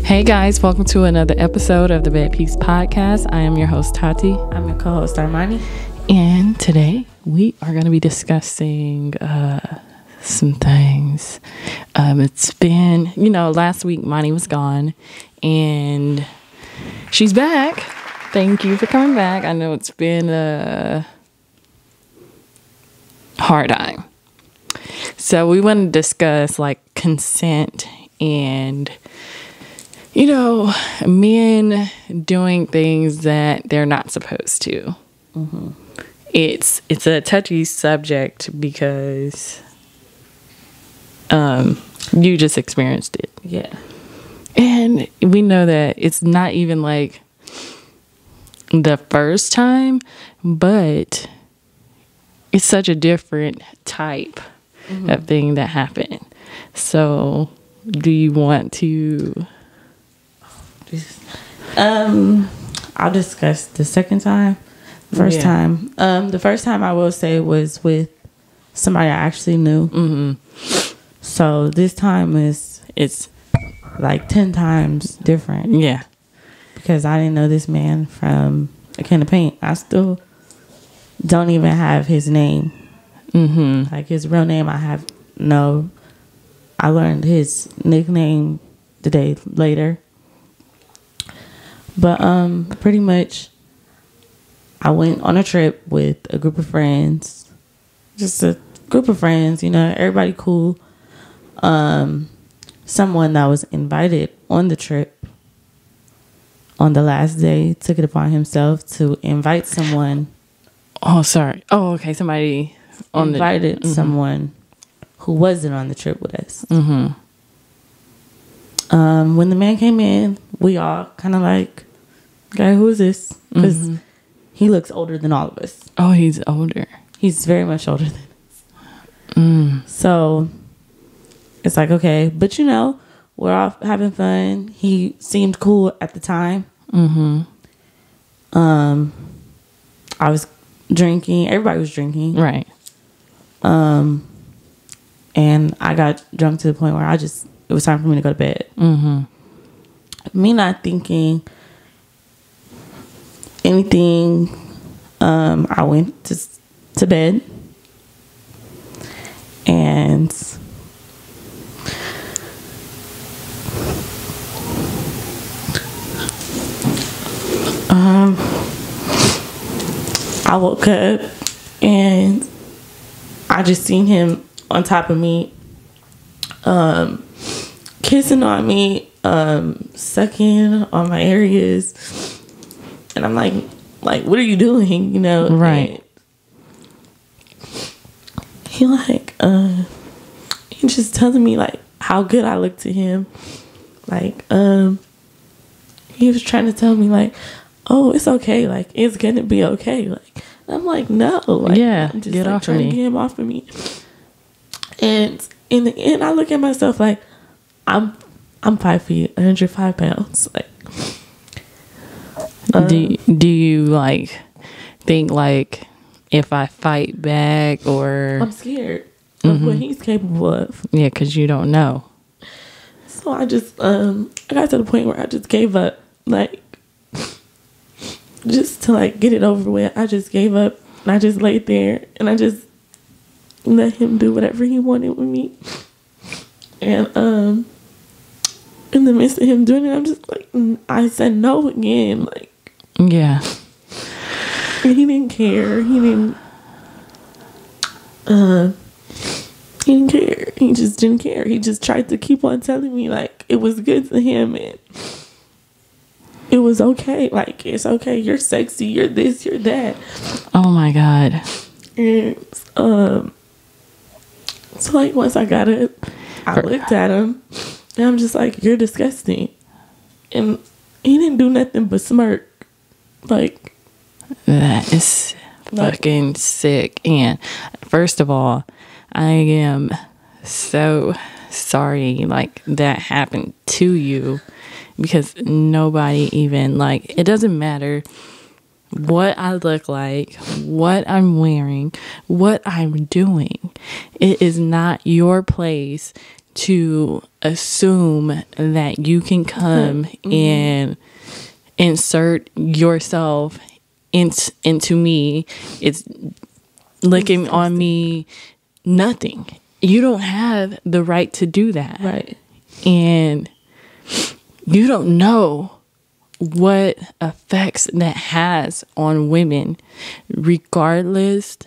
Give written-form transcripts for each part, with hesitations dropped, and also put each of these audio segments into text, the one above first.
Hey guys, welcome to another episode of the Bad Peace Podcast. I am your host, Tati. I'm your co-host, Mahni. And today we are going to be discussing some things. It's been, last week Mahni was gone and she's back. Thank you for coming back. I know it's been a hard time. So we want to discuss like consent and men doing things that they're not supposed to. Mm-hmm. It's a touchy subject because you just experienced it. Yeah. And we know that it's not even like the first time, but it's such a different type of thing that happened. So do you want to... I'll discuss the second time. First time. The first time I will say was with somebody I actually knew. Mm-hmm. So this time it's like 10 times different. Yeah. Because I didn't know this man from a can of paint. I still don't even have his name. Mm-hmm. Like his real name I learned his nickname the day later. But pretty much I went on a trip with a group of friends. Just a group of friends, everybody cool. Someone that was invited on the trip on the last day took it upon himself to invite someone. Oh, sorry. Oh, okay. Somebody invited someone who wasn't on the trip with us. Mm-hmm. When the man came in, we all kind of like, okay, who is this? Because he looks older than all of us. Oh, he's older. He's very much older than us. So it's like, okay. But, we're all having fun. He seemed cool at the time. Mm-hmm. I was drinking. Everybody was drinking. Right. And I got drunk to the point where it was time for me to go to bed. Mm-hmm. Me not thinking anything, I went to bed, and I woke up and I just seen him on top of me, kissing on me, sucking on my areas. And I'm like, what are you doing? Right. And he just telling me like how good I look to him. Like, he was trying to tell me like, oh, it's okay. Like, it's gonna be okay. Like, I'm like, no. Like, yeah, I'm just get off of me. Trying to get him off of me. And in the end, I look at myself like, I'm 5 feet, 105 pounds. Like, do you like think like if I fight back or I'm scared of what he's capable of? Yeah, because you don't know. So I just I got to the point where I just gave up, like, just to like get it over with. I just gave up and I just laid there and I just let him do whatever he wanted with me. And in the midst of him doing it, I'm just like, I said no again. Like, yeah. He didn't care. He didn't care. He just didn't care. He just tried to keep on telling me like it was good to him and it was okay. Like, it's okay. You're sexy. You're this. You're that. Oh my God. And so like once I got it, I looked at him and I'm just like, you're disgusting. And he didn't do nothing but smirk. Like, that is fucking sick. And first of all, I am so sorry like that happened to you, because nobody even, like, it doesn't matter what I look like, what I'm wearing, what I'm doing. It is not your place to assume that you can come and insert yourself into me. It's licking on me. Nothing. You don't have the right to do that. Right. And you don't know what effects that has on women, regardless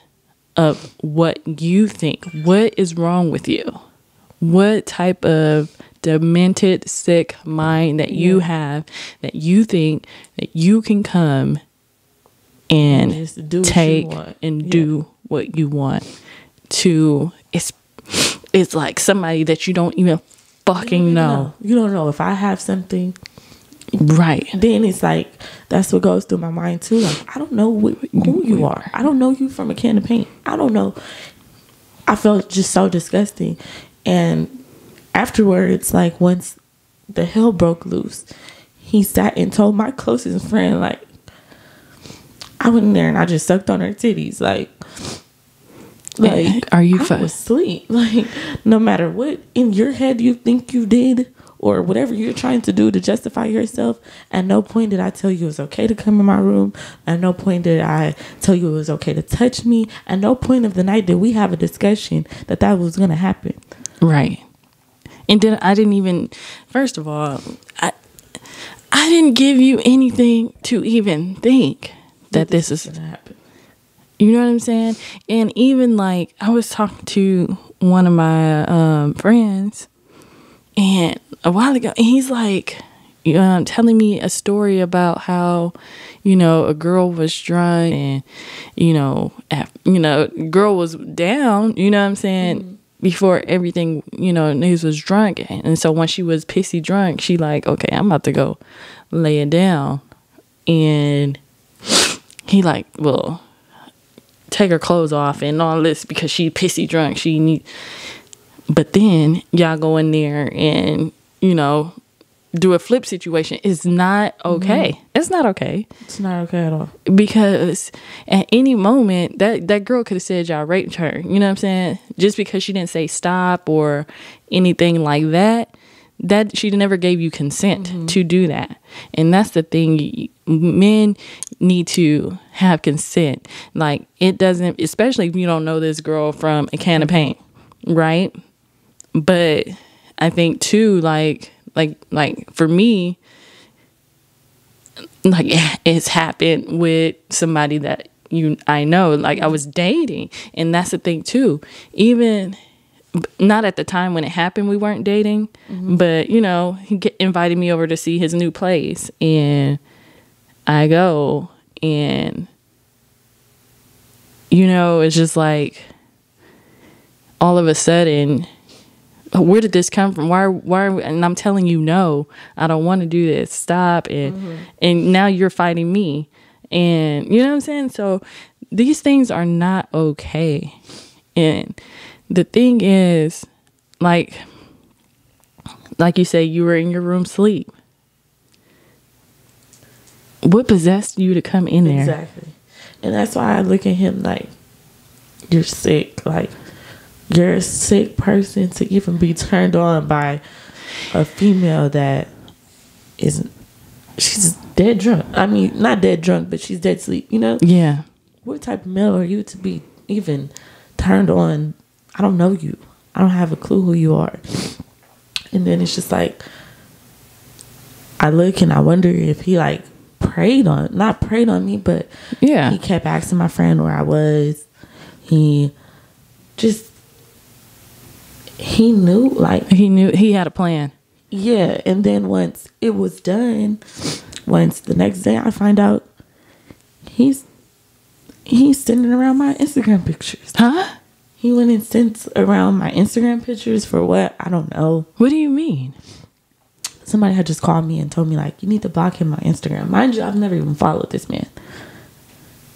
of what you think. What is wrong with you? What type of demented, sick mind that you have, that you think that you can come and just do take what you want. and do what you want to. It's like somebody that you don't even fucking know. You don't know if I have something. Right. Then it's like, that's what goes through my mind too. Like, I don't know who you are. I don't know you from a can of paint. I don't know. I felt just so disgusting. And afterwards, like, once the hell broke loose, he sat and told my closest friend, like, I went in there and I just sucked on her titties. Like, are you I was asleep. Like, no matter what in your head you think you did, or whatever you're trying to do to justify yourself, at no point did I tell you it was okay to come in my room. At no point did I tell you it was okay to touch me. At no point of the night did we have a discussion that was going to happen. Right. And then I didn't even, first of all, I didn't give you anything to even think that this is going to happen. You know what I'm saying? And even like, I was talking to one of my friends, and a while ago, and he's like, telling me a story about how, a girl was drunk, and, girl was down, you know what I'm saying, before everything, news was drunk. And so when she was pissy drunk, she like, okay, I'm about to go lay it down. And he like, well, take her clothes off and all this because she pissy drunk. But then y'all go in there and, do a flip situation. It's not okay. It's not okay. It's not okay at all. Because at any moment, that girl could have said y'all raped her. You know what I'm saying? Just because she didn't say stop or anything like that she never gave you consent to do that. And that's the thing. Men need to have consent. Like, it doesn't, especially if you don't know this girl from a can of paint, right? But I think too, like for me, like, it's happened with somebody that I know, like I was dating. And that's the thing too. Even not at the time when it happened, we weren't dating, but he invited me over to see his new place, and I go, and it's just like, all of a sudden, where did this come from? Why are we, and I'm telling you, no, I don't want to do this. Stop. And now you're fighting me. And you know what I'm saying? So these things are not okay. And the thing is, like you say, you were in your room sleep. What possessed you to come in there? Exactly. And that's why I look at him like, you're sick. Like, you're a sick person to even be turned on by a female that she's dead drunk. I mean, not dead drunk, but she's dead asleep, Yeah. What type of male are you to be even turned on? I don't know you. I don't have a clue who you are. And then it's just like, I look and I wonder if he like not preyed on me, but he kept asking my friend where I was. He knew he had a plan. Yeah. And then once it was done, the next day I find out he's sending around my Instagram pictures. Huh? He went and sent around my Instagram pictures for what? I don't know. What do you mean? Somebody had just called me and told me, like, you need to block him on Instagram. Mind you, I've never even followed this man.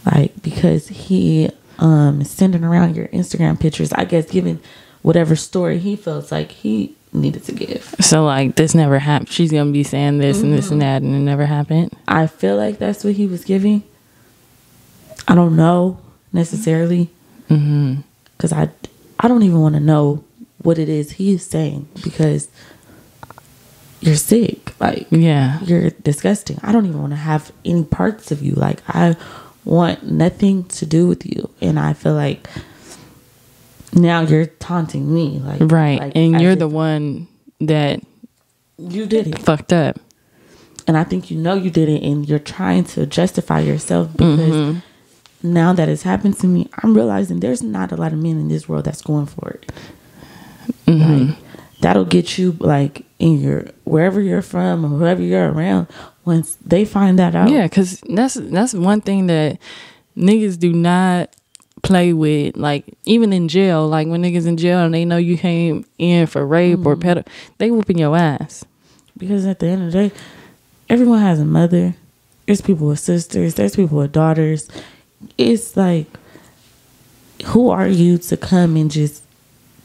Like, because he is sending around your Instagram pictures, I guess, giving whatever story he feels like he needed to give. So, like, this never happened. She's going to be saying this and this and that, and it never happened? I feel like that's what he was giving. I don't know necessarily. Because I don't even want to know what it is he's saying, because you're sick. Like, yeah, you're disgusting. I don't even want to have any parts of you. Like, I want nothing to do with you. And I feel like now you're taunting me. Like, right. Like, and you're the one that you did it. Fucked up. And I think you know you did it, and you're trying to justify yourself because now that it's happened to me, I'm realizing there's not a lot of men in this world that's going for it. Like, that'll get you, like, in your, wherever you're from or whoever you're around, once they find that out. Yeah, because that's one thing that niggas do not play with. Like, even in jail, like when niggas in jail and they know you came in for rape or pedo, they whooping your ass. Because at the end of the day, everyone has a mother. There's people with sisters. There's people with daughters. It's like, who are you to come and just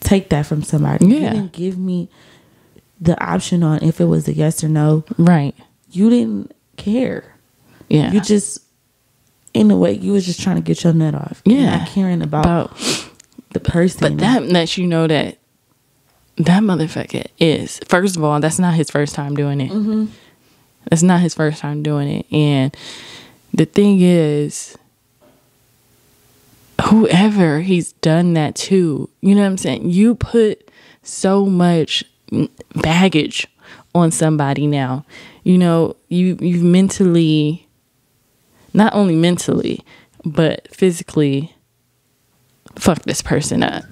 take that from somebody? Yeah. You didn't give me the option on if it was a yes or no. Right. You didn't care. Yeah. You just, in a way, you was just trying to get your nut off. Yeah. Not caring about the person. But that lets you know that motherfucker is, first of all, that's not his first time doing it. That's not his first time doing it. And the thing is, whoever he's done that to, you know what I'm saying? You put so much baggage on somebody now. You know, you've mentally, not only mentally, but physically fucked this person up.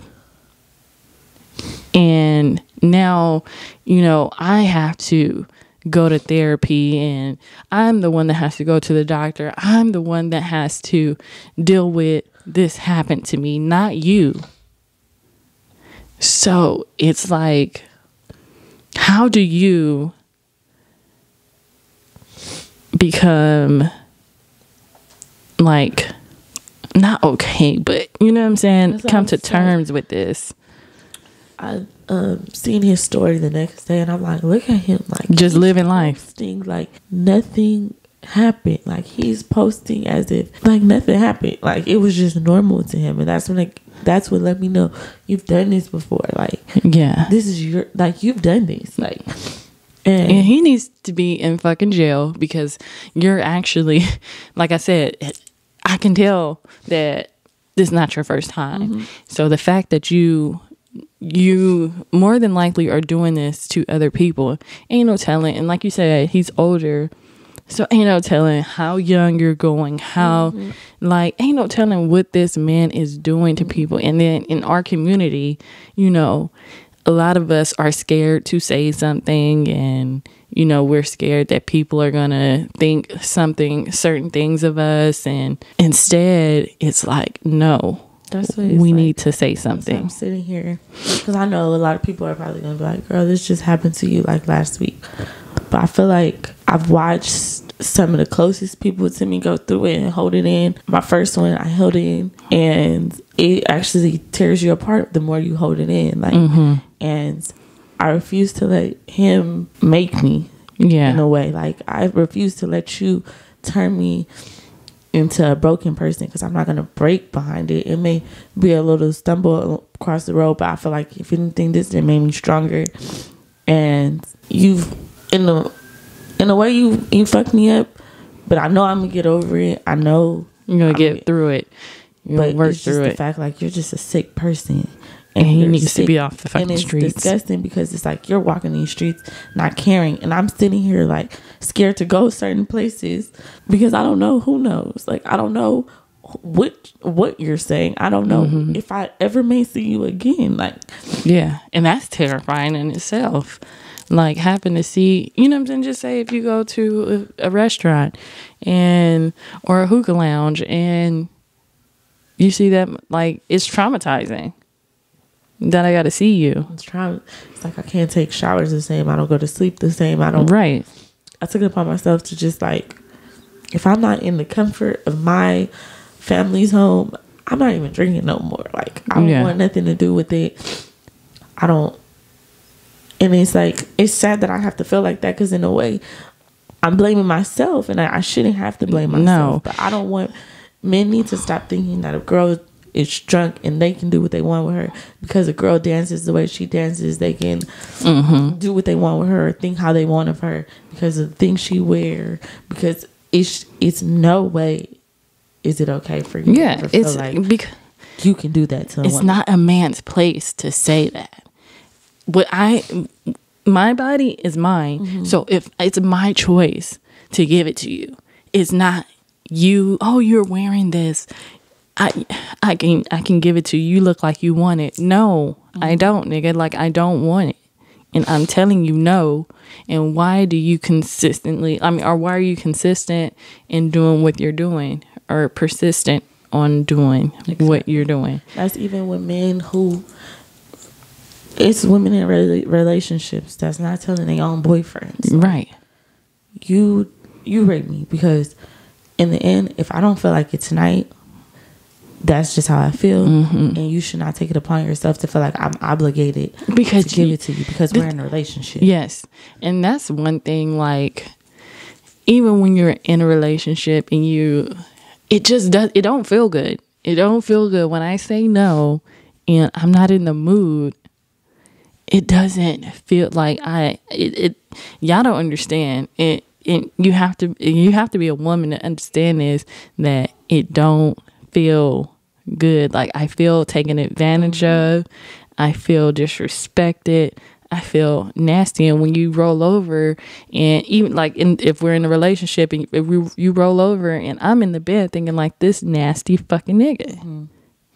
And now, you know, I have to go to therapy, and I'm the one that has to go to the doctor. I'm the one that has to deal with this happened to me, not you. So it's like, how do you become, like, not okay, but you know what I'm saying, come to terms with this? I seen his story the next day, and I'm like, look at him, like, just living life, posting like nothing happened. Like, he's posting as if like nothing happened, like it was just normal to him. And that's what let me know you've done this before. Like, yeah, this is your, like, you've done this. Like, and he needs to be in fucking jail, because you're actually, like I said, I can tell that this is not your first time. So the fact that you more than likely are doing this to other people, ain't no telling. And like you said, he's older, so ain't no telling how young you're going, how like, ain't no telling what this man is doing to people. And then in our community, you know, a lot of us are scared to say something, and you know, we're scared that people are gonna think certain things of us, and instead it's like, no, that's what we need to say something. I'm sitting here because I know a lot of people are probably gonna be like, girl, this just happened to you like last week. But I feel like I've watched some of the closest people to me go through it and hold it in. My first one, I held it in, and it actually tears you apart the more you hold it in. Like, and I refuse to let him make me, in a way. Like, I refuse to let you turn me into a broken person, because I'm not going to break behind it. It may be a little stumble across the road, but I feel like, if anything, this did made me stronger. And you've, in a way, you fucked me up, but I know I'm going to get over it. I know you're going to get through it. You're going to work through it. The fact, like, you're just a sick person. And he needs to be off the fucking streets. It's disgusting, because it's like you're walking these streets not caring, and I'm sitting here like scared to go certain places because I don't know. Who knows? Like, I don't know what you're saying. I don't know if I ever may see you again. Like, yeah, and that's terrifying in itself. Like, happen to see, you know what I'm saying? Just say if you go to a restaurant or a hookah lounge and you see that, like, it's traumatizing. That I got to see you. It's like I can't take showers the same. I don't go to sleep the same. I took it upon myself to just, like, if I'm not in the comfort of my family's home, I'm not even drinking no more. Like, I don't want nothing to do with it. I don't. And it's like, it's sad that I have to feel like that, because in a way, I'm blaming myself, and I shouldn't have to blame myself. No. But I don't want, men need to stop thinking that a girl is drunk and they can do what they want with her because a girl dances the way she dances. They can do what they want with her, think how they want of her because of the things she wear. Because it's no way is it okay for you to ever feel like you can do that to a woman. Not a man's place to say that. My body is mine. So if it's my choice to give it to you, it's not you. Oh, you're wearing this. I can give it to you. You look like you want it. No, I don't, nigga. Like, I don't want it. And I'm telling you no. And why do you consistently, or why are you consistent in doing what you're doing or persistent on doing what you're doing? That's even with men who, it's women in relationships that's not telling their own boyfriends. Right. You rape me because in the end, if I don't feel like it tonight, that's just how I feel, and you should not take it upon yourself to feel like I'm obligated to give it to you because we're in a relationship. Yes, and that's one thing. Like, even when you're in a relationship and it don't feel good. It don't feel good when I say no and I'm not in the mood. It doesn't feel like y'all don't understand it. You have to be a woman to understand this, that it don't feel good. Like, I feel taken advantage of. I feel disrespected. I feel nasty. And when you roll over, and even like if we're in a relationship and if you roll over and I'm in the bed thinking like, this nasty fucking nigga.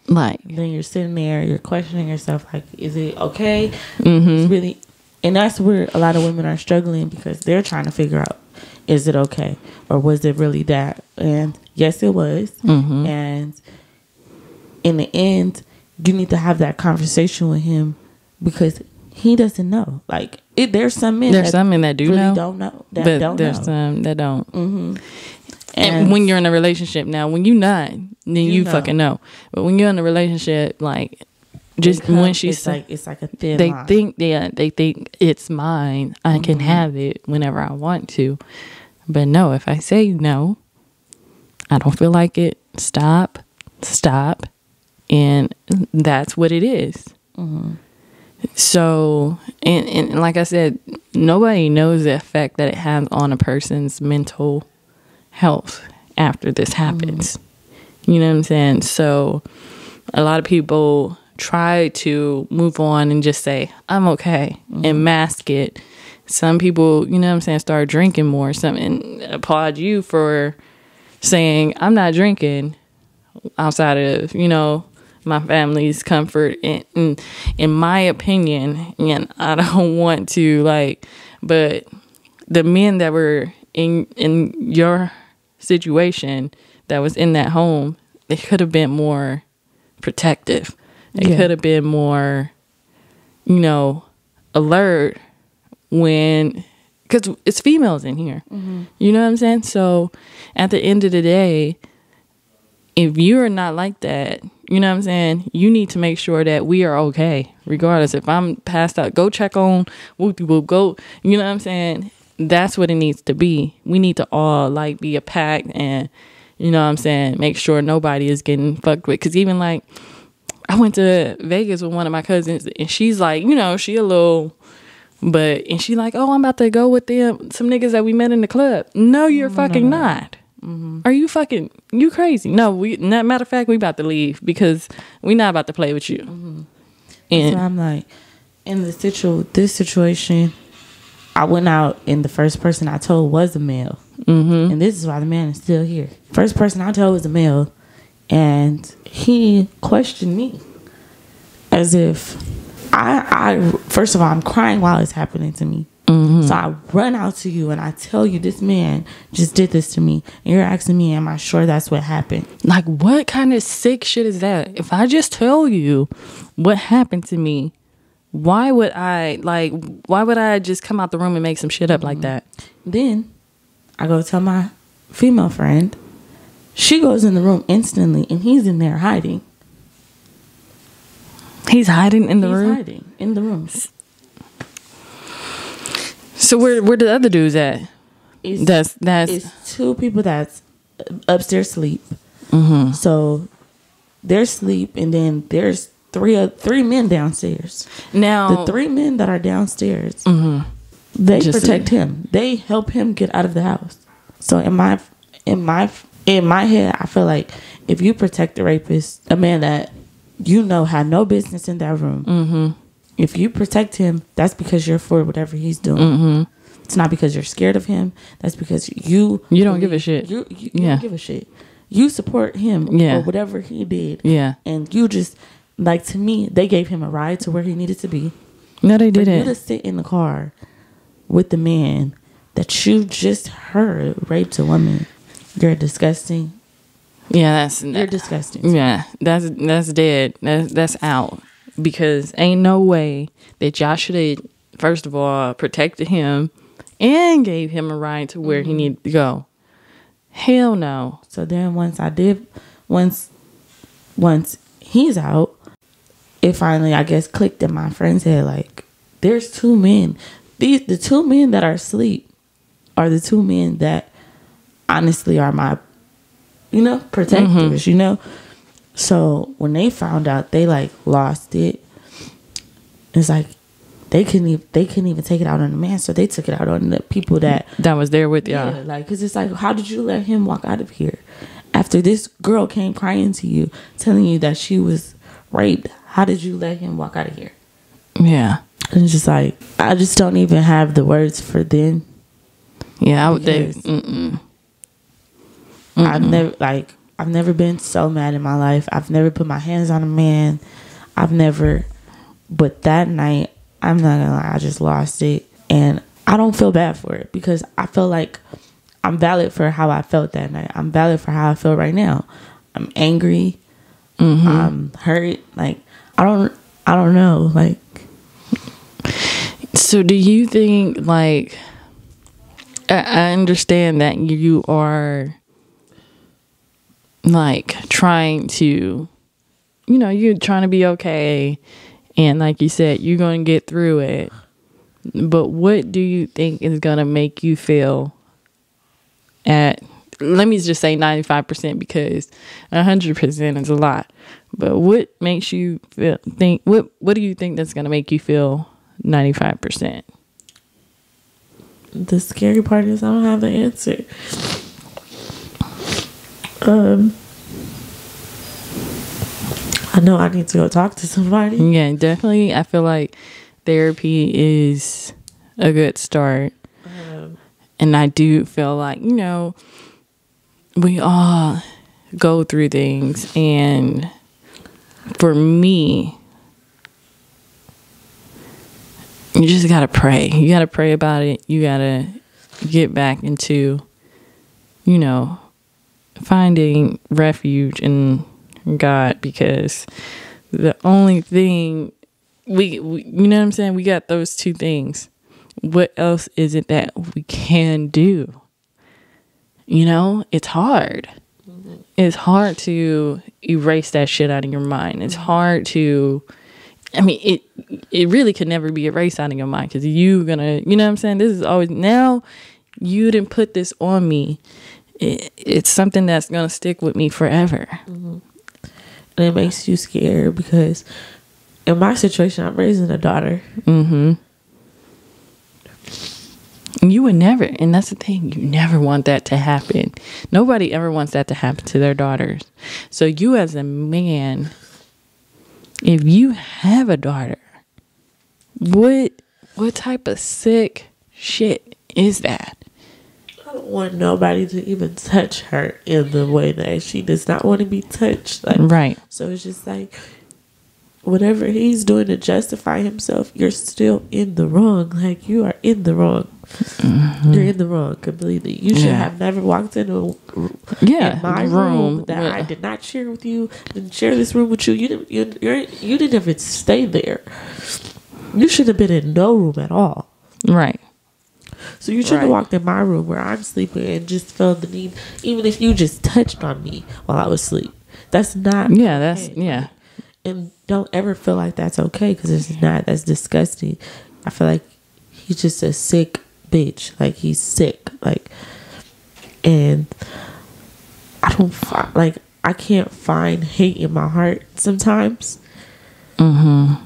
Like, then you're sitting there, you're questioning yourself, like, is it okay? It's really, and that's where a lot of women are struggling because they're trying to figure out, is it okay? Or was it really that? And yes, it was. And in the end, you need to have that conversation with him because he doesn't know. Like, there's some men that do really know. Don't know. There's some that don't. And when you're in a relationship now, when you're not, then you fucking know. But when you're in a relationship, like, just when she's it's like a thin line. They think it's mine. I can have it whenever I want to. But no, if I say no, I don't feel like it. Stop. And that's what it is. So, and like I said, nobody knows the effect that it has on a person's mental health after this happens. You know what I'm saying? So a lot of people try to move on and just say, I'm okay, and mask it. Some people, you know what I'm saying, start drinking more. And applaud you for saying, I'm not drinking outside of, my family's comfort. And in my opinion, and I don't want to but the men that were in your situation that was in that home, they could have been more protective. They could have been more, alert because it's females in here. You know what I'm saying? So at the end of the day, if you're not like that, you know what I'm saying, you need to make sure that we are okay. Regardless, if I'm passed out, go check on whoop-de-whoop, go, you know what I'm saying? That's what it needs to be. We need to all be a pack and, you know what I'm saying, make sure nobody is getting fucked with. Because even I went to Vegas with one of my cousins and she's she a little, and she oh, I'm about to go with some niggas that we met in the club. No, you're fucking not. Are you you crazy? No, matter of fact, we about to leave because we not about to play with you. And so I'm in this situation, I went out and the first person I told was a male. And this is why the man is still here. First person I told was a male, and he questioned me as if I first of all, I'm crying while it's happening to me. So I run out to you and I tell you this man just did this to me, and you're asking me, am I sure that's what happened? What kind of sick shit is that? If I just tell you what happened to me, why would I just come out the room and make some shit up like that? Then I go tell my female friend. She goes in the room instantly and he's in there hiding. He's hiding in the room? He's hiding in the room. So where the other dudes at? It's two people that's upstairs sleep. So they're asleep, and then there's three men downstairs. Now the 3 men that are downstairs, they just protect him. They help him get out of the house. So in my head, I feel like if you protect the rapist, a man that you know had no business in that room, if you protect him, that's because you're for whatever he's doing. It's not because you're scared of him. That's because you don't give a shit. You don't give a shit. You support him for whatever he did. Yeah. And you just, like, to me, they gave him a ride to where he needed to be. No, they didn't. For you to sit in the car with the man that you just heard raped a woman, you're disgusting. Yeah, you're disgusting. Yeah, that's dead. That's out. Because ain't no way that y'all should have, first of all, protected him and gave him a ride to where he needed to go. Hell no. So then once he's out, it finally, I guess, clicked in my friend's head, like, there's 2 men. The 2 men that are asleep are the 2 men that honestly are my, protectors, So when they found out, they like lost it. It's like they couldn't even take it out on the man, so they took it out on the people that was there with y'all. Yeah, like, because it's like, how did you let him walk out of here after this girl came crying to you, telling you that she was raped? How did you let him walk out of here? Yeah, and it's just like, I just don't even have the words for them. Yeah, I've never been so mad in my life. I've never put my hands on a man. But that night, I'm not gonna lie, I just lost it. And I don't feel bad for it because I feel like I'm valid for how I felt that night. I'm valid for how I feel right now. I'm angry. I'm hurt. Like, I don't know. Like, so do you think, like, I understand that you are, like, trying to, you're trying to be okay. And like you said, you're going to get through it. But what do you think is going to make you feel let me just say 95%, because 100% is a lot. But what makes you what do you think that's going to make you feel 95%? The scary part is I don't have the answer. I know I need to go talk to somebody. Yeah, definitely. I feel like therapy is a good start. And I do feel like, we all go through things. And for me, you just got to pray. You got to pray about it. You got to get back into, finding refuge in God, because the only thing we you know what I'm saying, we got those 2 things. What else is it that we can do? It's hard. It's hard to erase that shit out of your mind. It's hard to, it really could never be erased out of your mind, because you're gonna, you know what I'm saying, this is always, now you didn't put this on me, it's something that's gonna stick with me forever. And it makes you scared because in my situation, I'm raising a daughter. You would never, and that's the thing, you never want that to happen. Nobody ever wants that to happen to their daughters. So you as a man, if you have a daughter, what type of sick shit is that? I don't want nobody to even touch her in the way that she does not want to be touched. Like, right. So it's just like, whatever he's doing to justify himself, you're still in the wrong. Like, you are in the wrong. You're in the wrong completely. You should have never walked into my room that I did not share with you. Didn't share this room with you. You didn't even stay there. You should have been in no room at all. Right. So you shouldn't have walked in my room where I'm sleeping and just felt the need, even if you just touched on me while I was asleep. That's not okay. And don't ever feel like that's okay, because it's not. That's disgusting. I feel like he's just a sick bitch. Like, he's sick. Like, and I don't like, I can't find hate in my heart sometimes. So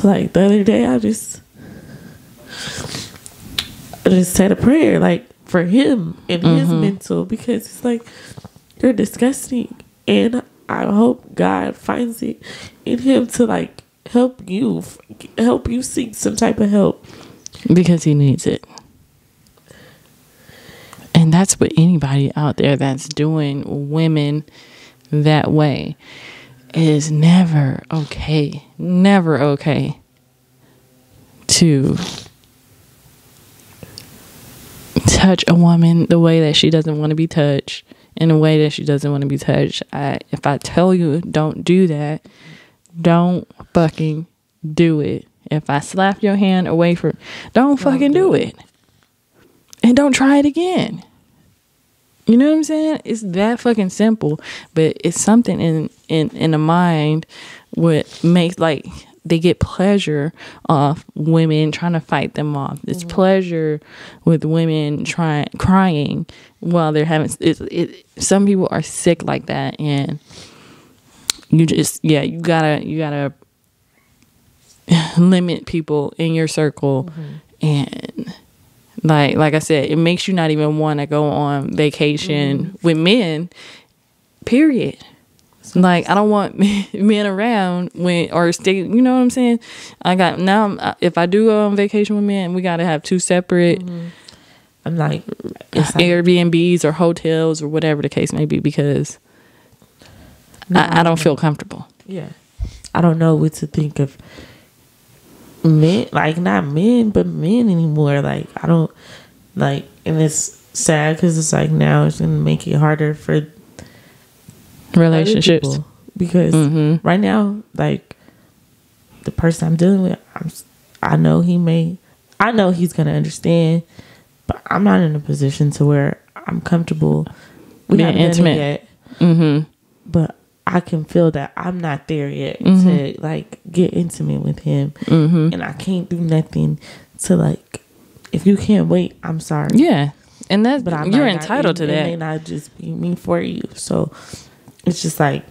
like the other day, I just said a prayer like for him and his mental, because it's like, you're disgusting, and I hope God finds it in him to like help you seek some type of help, because he needs it. And that's what anybody out there that's doing women that way, is never okay to touch a woman the way that she doesn't want to be touched, in a way that she doesn't want to be touched. If I tell you don't do that, don't fucking do it. If I slap your hand away from, don't fucking do it. And don't try it again. You know what I'm saying? It's that fucking simple. But it's something in the mind what makes, like, they get pleasure off women trying to fight them off. It's pleasure with women crying while they're having some people are sick like that, and you just you gotta limit people in your circle. And like I said, it makes you not even want to go on vacation with men, period. Like, I don't want men around or stay, you know what I'm saying? If I do go on vacation with men, we got to have two separate I'm like Airbnbs or hotels or whatever the case may be, because I don't feel comfortable. Yeah. I don't know what to think of men, like not men, but men anymore. Like, I don't, like, and it's sad because it's like now it's going to make it harder for relationships, because right now, like, the person I'm dealing with, I know he's gonna understand, but I'm not in a position to where I'm comfortable. We being intimate yet, but I can feel that I'm not there yet to like get intimate with him, and I can't do nothing to, like, if you can't wait, I'm sorry. Yeah, and that's, but you're entitled to that. It may not just be me for you, so. It's just like,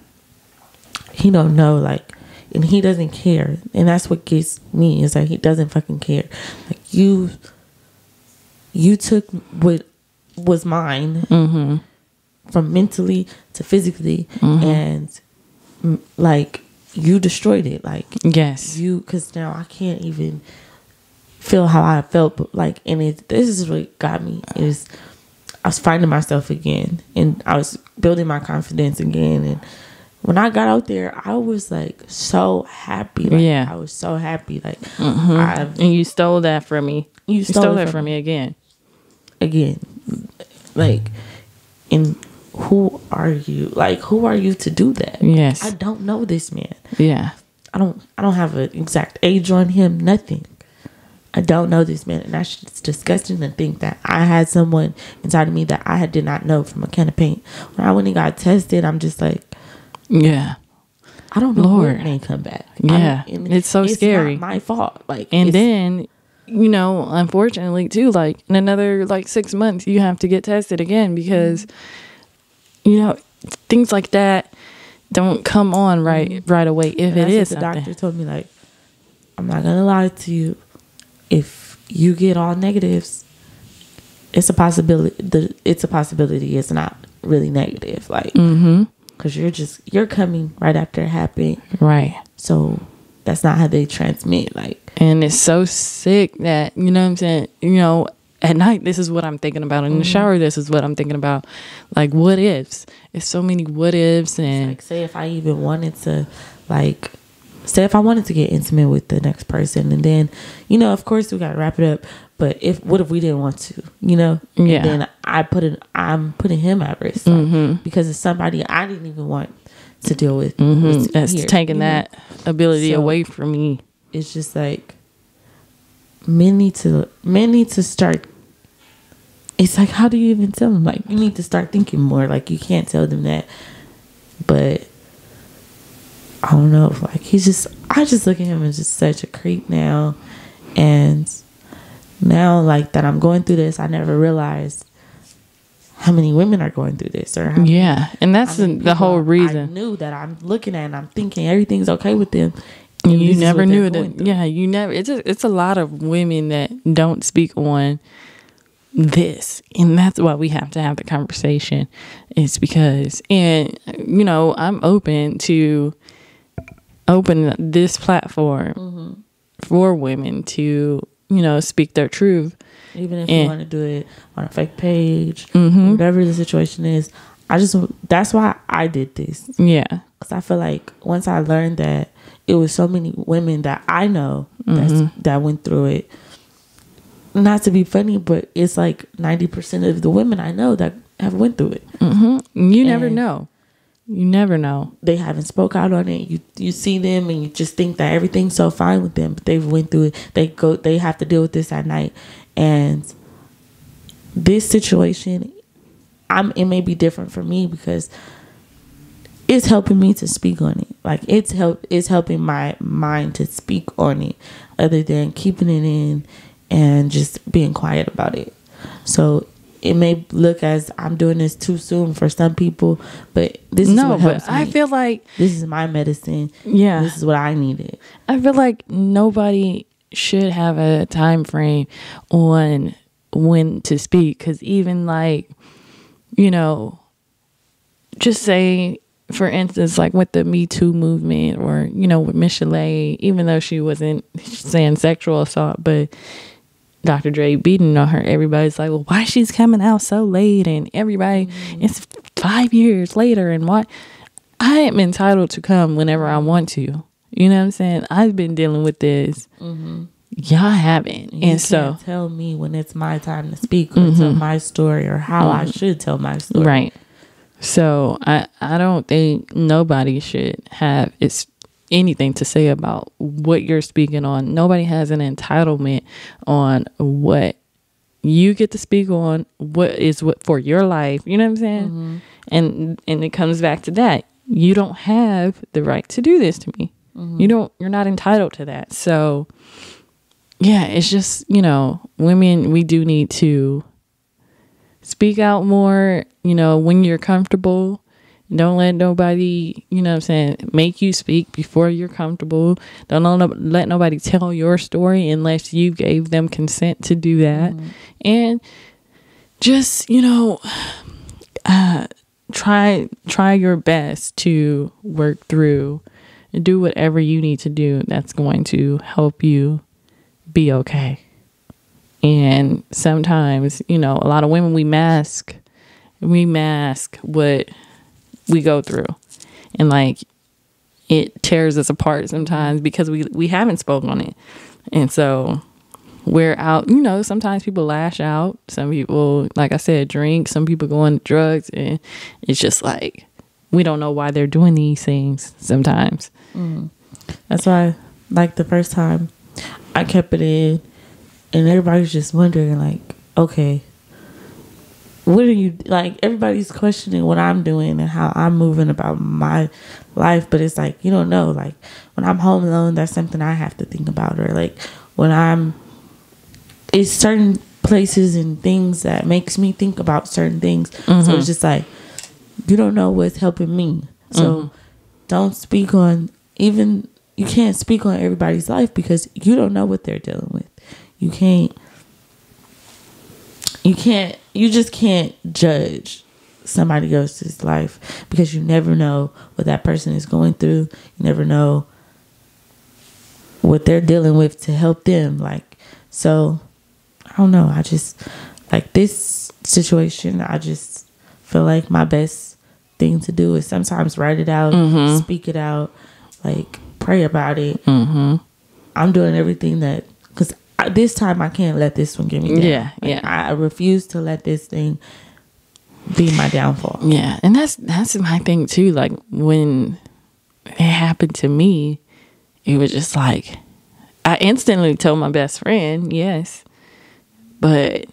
he don't know, like, and he doesn't care. And that's what gets me, is that he doesn't fucking care. Like, you took what was mine from mentally to physically, and like, you destroyed it. Like, yes, because now I can't even feel how I felt. But like, and this is what got me, is I was finding myself again, and I was building my confidence again. And when I got out there, I was like so happy. Like, I was so happy. Like, and you stole that from me. You stole that from me again. Like, and who are you? Like, who are you to do that? Yes, I don't know this man. Yeah, I don't have an exact age on him. Nothing. I don't know this man, and that's just disgusting to think that I had someone inside of me that I did not know from a can of paint. When I went and got tested, I'm just like, yeah, I don't know what may come back. Yeah, it's so scary. It's not my fault. Like, and then, you know, unfortunately too, like, in another like 6 months, you have to get tested again, because you know, things like that don't come on right away. If it is the something. doctor told me, like, I'm not gonna lie to you. If you get all negatives, it's a possibility. It's a possibility. It's not really negative, like, because you're coming right after it happened, right? So that's not how they transmit. Like, and it's so sick that, you know what I'm saying. You know, at night, this is what I'm thinking about. In the shower, this is what I'm thinking about. Like, what ifs? It's so many what ifs. And like, say if I even wanted to, like. Say if I wanted to get intimate with the next person, and then, you know, of course we gotta wrap it up. But what if we didn't want to, you know? Yeah. And then I'm putting him at risk, like, because it's somebody I didn't even want to deal with. That's here, taking that ability away from me. It's just like, men need to start. It's like, how do you even tell them? Like, you need to start thinking more. Like, you can't tell them that, but. I don't know, like, I just look at him as just such a creep now. And now, like, that I'm going through this, I never realized how many women are going through this, or and that's the whole reason. I knew that I'm looking at and I'm thinking everything's okay with them. You never knew that. Yeah, you never. It's a lot of women that don't speak on this, and that's why we have to have the conversation. It's because, and I'm open to open this platform for women to speak their truth, even if you want to do it on a fake page, whatever the situation is. That's why I did this. Yeah, because I feel like once I learned that it was so many women that I know that went through it. Not to be funny, but it's like 90% of the women I know that have went through it. You never know. You never know. They haven't spoke out on it. You see them and you just think that everything's so fine with them, but they've went through it. They have to deal with this at night. And this situation, it may be different for me because it's helping me to speak on it. Like it's helping my mind to speak on it, other than keeping it in and just being quiet about it. So it may look as I'm doing this too soon for some people, but this is what helps me. I feel like this is my medicine. Yeah, this is what I needed. I feel like nobody should have a time frame on when to speak, because even just say, for instance, like with the Me Too movement, or with Miss Chalet, even though she wasn't saying sexual assault, but Dr. Dre beating on her, everybody's like, well, why she's coming out so late? And everybody, it's 5 years later, and why? I am entitled to come whenever I want to. You know what I'm saying? I've been dealing with this. Y'all haven't. You can't tell me when it's my time to speak or tell my story, or how I should tell my story. Right. So I don't think nobody should have anything to say about what you're speaking on. Nobody has an entitlement on what you get to speak on, what for your life. You know what I'm saying? And it comes back to that. You don't have the right to do this to me. You're not entitled to that. So yeah, it's just, women, we do need to speak out more, when you're comfortable. Don't let nobody, make you speak before you're comfortable. Don't let nobody tell your story unless you gave them consent to do that. And just, try your best to work through and do whatever you need to do that's going to help you be okay. And sometimes, a lot of women, we mask what we go through, and it tears us apart sometimes because we haven't spoken on it. And so we're out, sometimes people lash out, some people, like I said, drink, some people go on drugs, and it's just like we don't know why they're doing these things sometimes. That's why, the first time I kept it in, and everybody's just wondering, okay, what are you, everybody's questioning what I'm doing and how I'm moving about my life, but it's you don't know, when I'm home alone, that's something I have to think about, or when it's certain places and things that makes me think about certain things. So it's just you don't know what's helping me, so don't speak on, even you can't speak on everybody's life because you don't know what they're dealing with. You just can't judge somebody else's life because you never know what that person is going through. You never know what they're dealing with to help them. So I don't know. I just, this situation, I just feel like my best thing to do is sometimes write it out, speak it out, pray about it. I'm doing everything that, because this time I can't let this one get me down. I refuse to let this thing be my downfall. Yeah, and that's my thing too. When it happened to me, it was just I instantly told my best friend, yes, but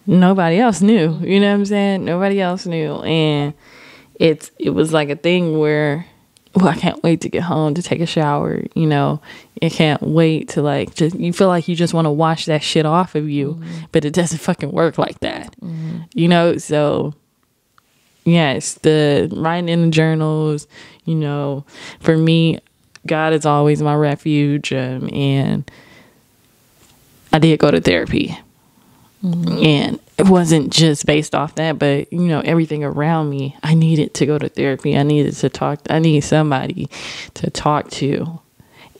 nobody else knew. You know what I'm saying? Nobody else knew, and it was a thing where, I can't wait to get home to take a shower. I can't wait to just, you feel like you just want to wash that shit off of you, but it doesn't fucking work like that. So yes, the writing in the journals, for me, God is always my refuge. And I did go to therapy. And it wasn't just based off that, but everything around me, I needed to go to therapy. I needed to talk. I need somebody to talk to,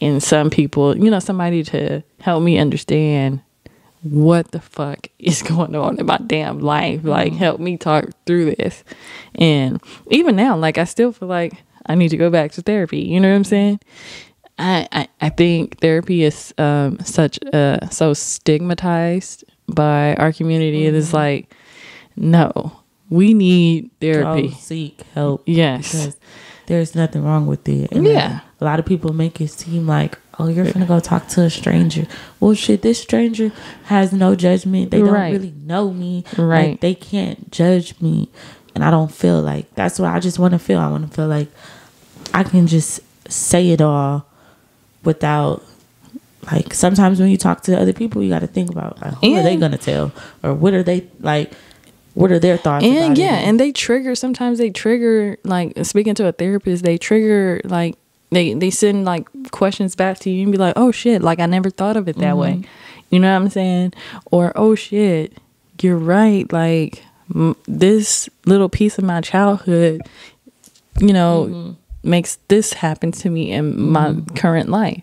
and some people, somebody to help me understand what the fuck is going on in my damn life. Like, help me talk through this. And even now, like, I still feel like I need to go back to therapy. You know what I'm saying? I think therapy is so stigmatized by our community. It is like, no, we need therapy. Seek help. Yes, because there's nothing wrong with it. And a lot of people make it seem like, oh, you're gonna go talk to a stranger. Well, shit, this stranger has no judgment. They don't really know me. Right. Like, they can't judge me, and I don't feel like that's what I just want to feel. I want to feel like I can just say it all without. Like, sometimes when you talk to other people, you got to think about, like, who are they going to tell? Or what are they, like, what are their thoughts about it? And sometimes they trigger, like, speaking to a therapist, they trigger, like, they send, like, questions back to you and be like, oh, shit, like, I never thought of it that way. You know what I'm saying? Or, oh, shit, you're right. Like, this little piece of my childhood, makes this happen to me in my current life.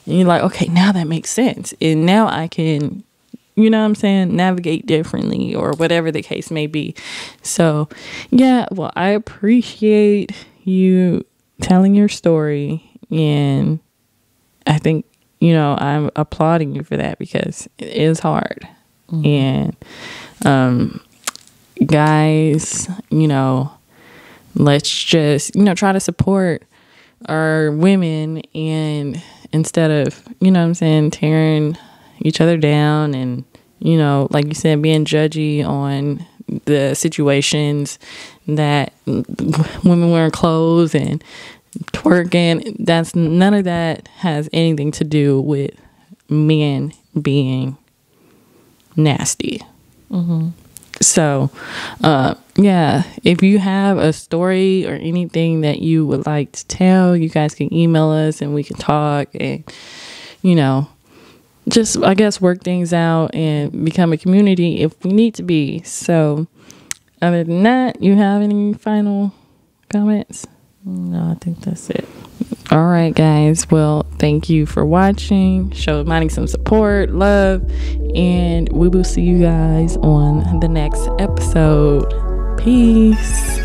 And you're like, okay, now that makes sense. And now I can, navigate differently, or whatever the case may be. So, yeah, well, I appreciate you telling your story. And I think, I'm applauding you for that, because it is hard. And, guys, let's just, try to support our women, and instead of, tearing each other down and, like you said, being judgy on the situations that women wearing clothes and twerking, none of that has anything to do with men being nasty. So, if you have a story or anything that you would like to tell, you guys can email us and we can talk and, just, I guess, work things out and become a community if we need to be. So, other than that, you have any final comments? No, I think that's it. All right, guys. Well, thank you for watching. Show Mahni some support, love, and we will see you guys on the next episode. Peace.